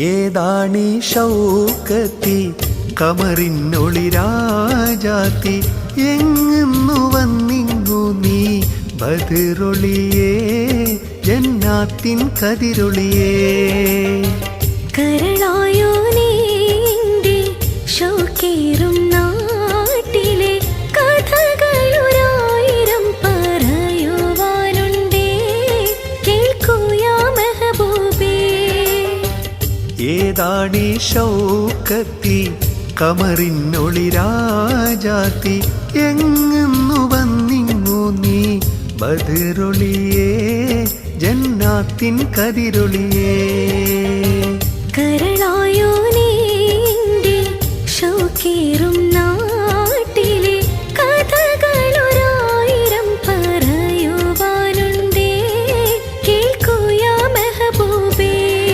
ഏതാണീ ഷൗക്കത്തി കമറിന്നൊളിരാജാത്തി എങ്ങുന്നു വന്നിങ്ങു നീ ബദിറൊളിയേ ജന്നാത്തിൻ കതിരൊളിയേ കരളായോ നീന്റെ ഷൗക്കേറും നാട്ടിലെ കഥകളൊരായിരം പറയുവാനുണ്ടേ കേൾക്കൂയാ മെഹബൂബേ ഏതാണീ ഷൗക്കത്തി കമറിന്നൊളിരാജാത്തി എങ്ങുന്നു വന്നിങ്ങു നീ ബദിറൊളിയേ ജന്നാത്തിൻ കതിരൊളിയേ